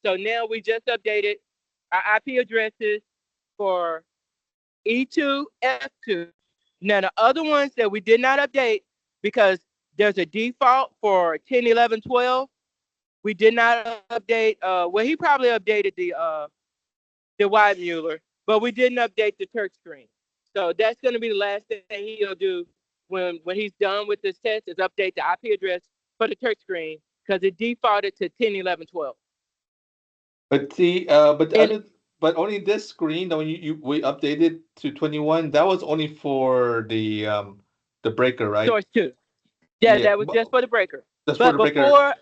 So now we just updated our IP addresses for E2, F2. Now the other ones that we did not update because there's a default for 10, 11, 12. We did not update. Well, he probably updated the Weidmuller, but we didn't update the Turk screen. So that's going to be the last thing he'll do when he's done with this test is update the IP address for the Turk screen because it defaulted to 10, 11, 12. But see, but the And other, but only this screen that when we updated to 21, that was only for the breaker, right? source two. Yeah, Yeah, that was just for the breaker. that's for But the breaker. before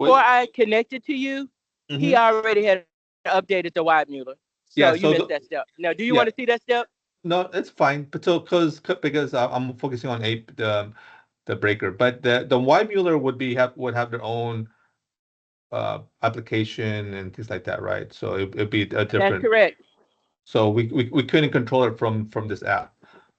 Wait, I connected to you, he mm-hmm. already had updated the Weidmuller. So you Yeah, missed so that step. Now, do you want to yeah, see that step? no, it's fine. But so because I'm focusing on the breaker, but the Weimüller would have their own application and things like that, right? So it'd be a That's different. correct. So we couldn't control it from this app,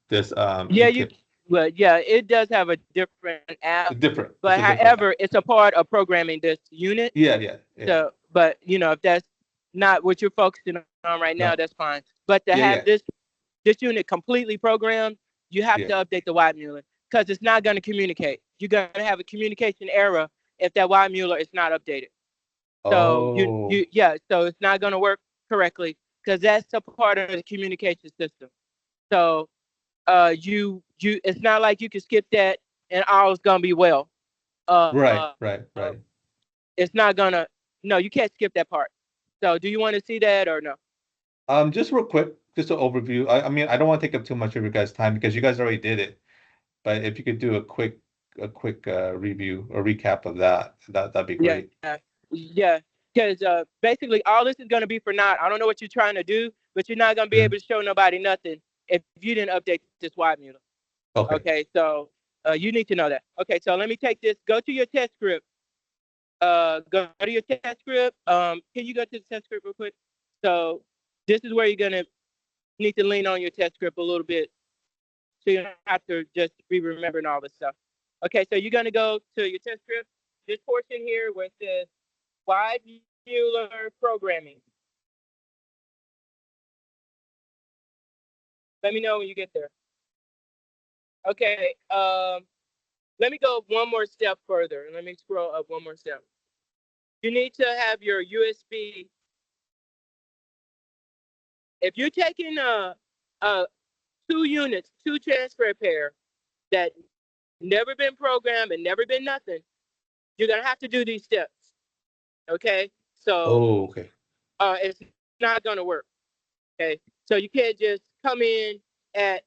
this Yeah, you. ekip. Well, yeah, it does have a different app, Different. but It's a different however, app. it's a part of programming this unit. Yeah, yeah, yeah. So, but if that's not what you're focusing on right now, that's No. fine. But to have Yeah, yeah, this unit completely programmed, you have to yeah. update the Weidmuller because it's not going to communicate. You're going to have a communication error if that Weidmuller is not updated. So Oh, so it's not going to work correctly because that's a part of the communication system. So it's not like you can skip that and all's going to be well. right, right, right. It's not gonna. No, you can't skip that part. So, do you want to see that or no? Just real quick, just an overview. I mean, I don't want to take up too much of your guys' time because you guys already did it. But if you could do a quick review or recap of that'd be Yeah, great. yeah. Because basically, all this is gonna be for naught. I don't know what you're trying to do, but you're not gonna be able to Mhm. show nobody nothing if you didn't update this Weidmuller. Okay. Okay, so you need to know that. Okay, so let me take this. Go to your test script. Go to your test script. Can you go to the test script real quick? So this is where you're gonna need to lean on your test script a little bit so you don't have to just be remembering all this stuff. Okay, so you're gonna go to your test script. This portion here where it says Weidmuller programming. Let me know when you get there. Okay, let me go one more step further. Let me scroll up one more step. You need to have your USB. If you're taking a 2 units, 2 transfer pair that never been programmed and never been nothing, you're gonna have to do these steps. Okay, so Oh, okay. it's not gonna work. Okay, so you can't just come in at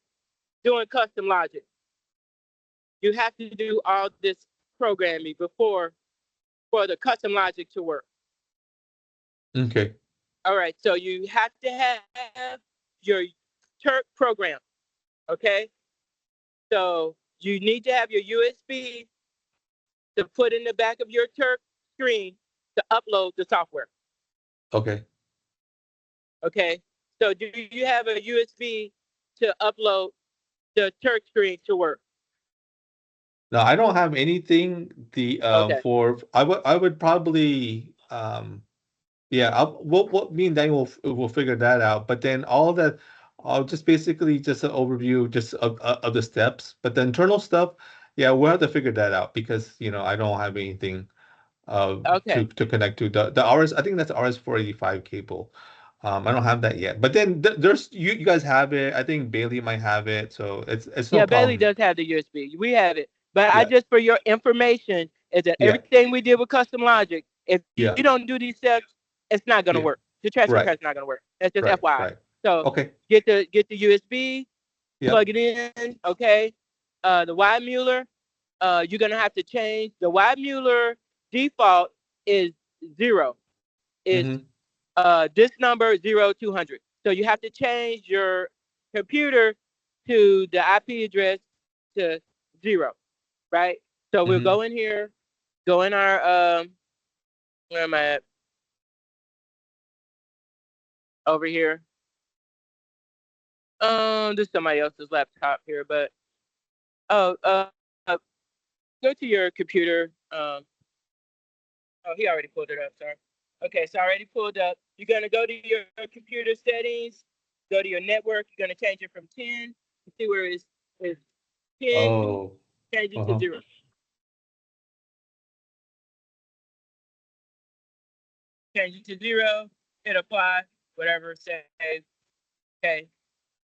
doing custom logic. You have to do all this programming before for the custom logic to work. Okay. All right, so you have to have your Turk program. Okay, so you need to have your USB to put in the back of your Turk screen to upload the software. Okay. Okay, so do you have a USB to upload the Turk screen to work? Now I don't have anything Okay. for I would probably yeah, we'll me and Daniel will figure that out. But then all that, I'll just basically just an overview just of the steps. But the internal stuff, yeah, we'll have to figure that out because I don't have anything Okay. to connect to the RS. I think that's RS-485 cable. I don't have that yet. But then there's you guys have it. I think Bailey might have it, so it's no Yeah, Bailey problem. does have the USB. We have it. But I Yeah, just for your information is that yeah, everything we did with custom logic, if you yeah, don't do these steps, it's not gonna work. yeah. The transfer pair is Right, not gonna work. That's just right, FYI. right. So Okay. get the USB, Yep. plug it in, okay? The Weidmuller, you're gonna have to change the Weidmuller default is 0. Is Mm-hmm. this number 0200. So you have to change your computer to the IP address to 0, right? So we'll go in Mm-hmm. here, go in our where am I at? Over here. This is somebody else's laptop here, but oh, go to your computer. Oh, he already pulled it up. Sorry. Okay, so I already pulled up. You're gonna go to your computer settings, go to your network. You're gonna change it from 10. You see where it's 10. Oh. Change it to Uh-huh. 0. Change it to 0. Hit apply. Whatever. Save. Okay.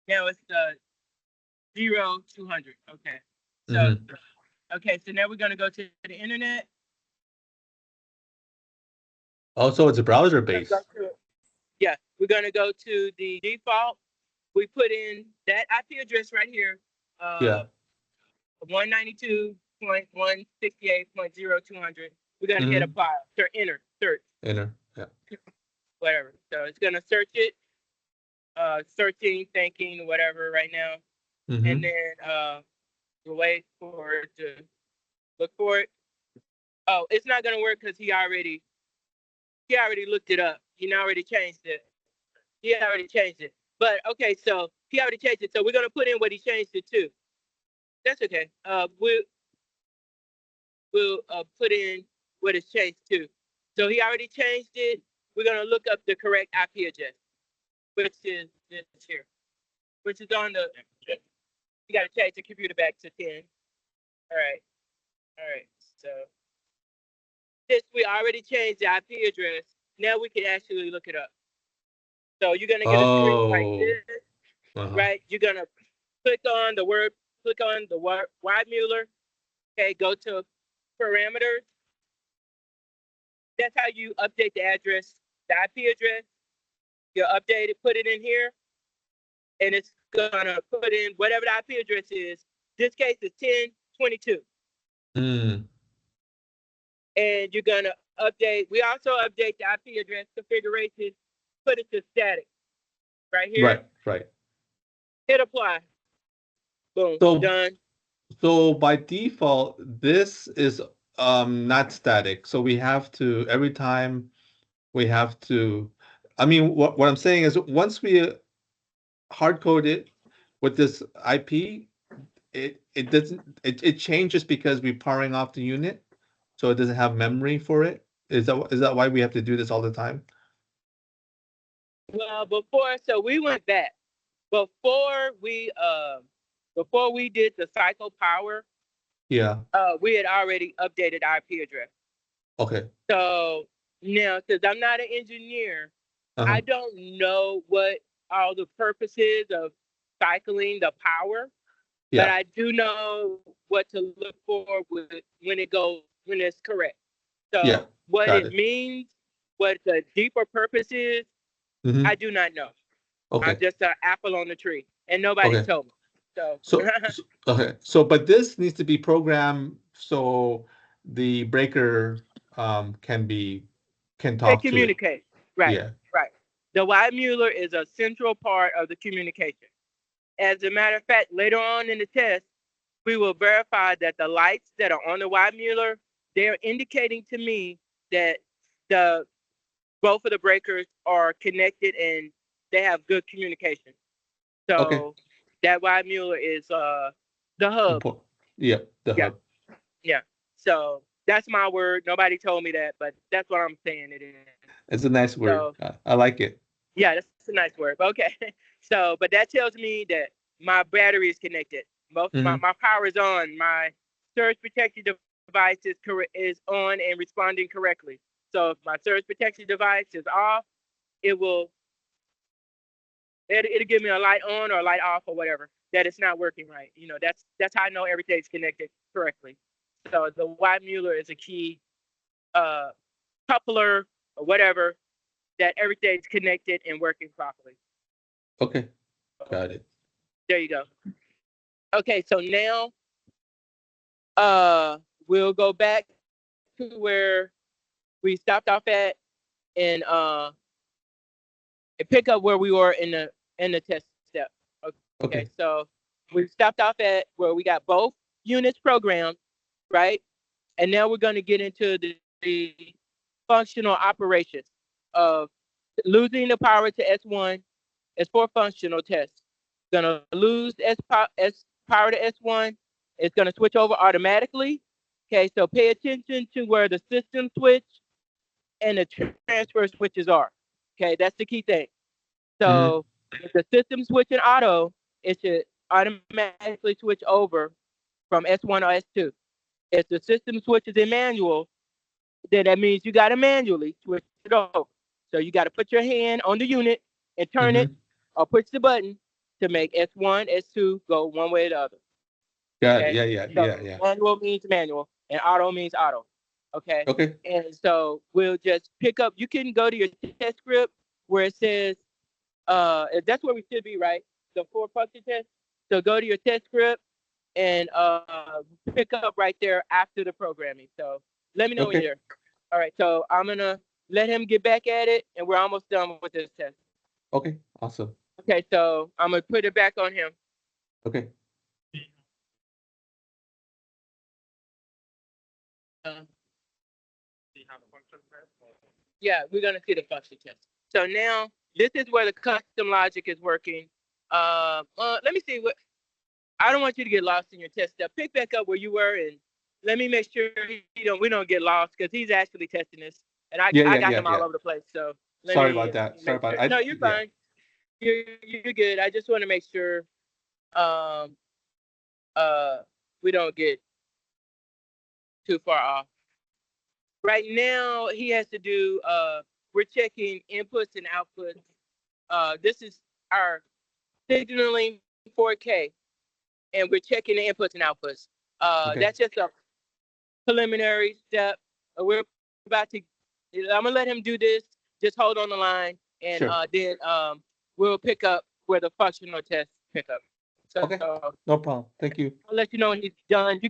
Now it's 0 200. Okay. So Mm-hmm. okay. So now we're gonna go to the internet. Also, it's a browser We're gonna go base. to Yeah. We're gonna go to the default. We put in that IP address right here. Uh, Yeah. 192.168.0200. We're gonna hit Mm-hmm. apply. Enter. Search. Enter. Yeah. Whatever. So it's gonna search it. Searching, thinking, whatever right now, and Mm-hmm. then we'll wait for it to look for it. Oh, it's not gonna work because he already looked it up. He already changed it. He already changed it. But okay, so he already changed it. So we're gonna put in what he changed it to. That's okay. We'll put in what it's changed to. So he already changed it. We're gonna look up the correct IP address, which is this here, which is on the. You gotta change the computer back to 10. All right. All right. So since we already changed the IP address, now we can actually look it up. So you're gonna get a screen like Oh. this, Uh-huh. right? You're gonna click on the word Weidmuller. Okay, go to parameters. That's how you update the address, the IP address. You update it, put it in here, and it's gonna put in whatever the IP address is. This case is 1022. Mm. And you're gonna update. We also update the IP address configuration, put it to static right here. Right. Right. Hit apply. Boom, So done. so by default, this is not static. So we have to every time we have to. I mean, what I'm saying is once we hard code it with this IP, it doesn't it changes because we're powering off the unit, so it doesn't have memory for it. Is that why we have to do this all the time? Well, so we went back before we did the cycle power. Yeah. We had already updated IP address. Okay. So now, since I'm not an engineer, I Uh-huh. don't know what all the purposes of cycling the power, but Yeah. I do know what to look for when it's correct. Yeah. So what Got it it. means, what the deeper purpose is, I Mm-hmm. do not know. I'm Okay. just an apple on the tree, and nobody Okay. told me. So Okay. So, but this needs to be programmed so the breaker can they talk to it. communicate. Right, Yeah. right. The Weidmuller is a central part of the communication. As a matter of fact, later on in the test, we will verify that the lights that are on the Weidmuller, they're indicating to me that the both of the breakers are connected and they have good communication. Okay. So that Weidmuller is the hub. Important. Yeah. The Yeah, hub. yeah. So that's my word. Nobody told me that, but that's what I'm saying it is. It's a nice So word. I like it. yeah, that's a nice word. But okay. So, but that tells me that my battery is connected. Mm-hmm. My power is on. My surge protection device is on and responding correctly. So if my surge protection device is off, it will it'll give me a light on or a light off or whatever that it's not working right. That's how I know everything's connected correctly. So the Weidmuller is a key uh, coupler or whatever that everything's connected and working properly. Okay. So Got it. there you go. Okay, so now uh, we'll go back to where we stopped off at and pick up where we were in the test step. Okay, Okay. so we stopped off at where we got both units programmed, right? And now we're going to get into the functional operations of losing the power to S1 is for functional tests. Going to lose S power to S1. It's going to switch over automatically. Okay, so pay attention to where the system switch and the transfer switches are. Okay, that's the key thing. Mm-hmm. So if the system switch in auto, it should automatically switch over from S1 or S2. If the system switches in manual, then that means you got to manually switch it over. So you got to put your hand on the unit and turn it Mm-hmm. or push the button to make S1, S2 go one way or the other. Got Okay. it. Yeah, yeah, So yeah, yeah. manual means manual and auto means auto. Okay. Okay. And so we'll just pick up. You can go to your test script where it says, that's where we should be, right? The four function test. So go to your test script and pick up right there after the programming. So let me know when you're Okay. there. All right. So I'm going to let him get back at it and we're almost done with this test. Okay. Awesome. Okay. So I'm going to put it back on him. Okay. Uh, Yeah, we're gonna see the function test. So now this is where the custom logic is working. Let me see what. I don't want you to get lost in your test step. Pick back up where you were, and let me make sure we don't get lost because he's actually testing this, and Yeah, I yeah, got yeah, him all yeah. over the place. So Sorry about let that. me Sorry make about sure. it. No, you're Yeah. fine. You're good. I just want to make sure um uh we don't get too far off. Right now he has to do we're checking inputs and outputs. This is our signaling 4K, and we're checking the inputs and outputs. Okay. That's just a preliminary step. We're about to. I'm gonna let him do this. Just hold on the line, and Sure. then we'll pick up where the functional test pick up. So Okay. No problem. Thank I'll you. let you know when he's done. You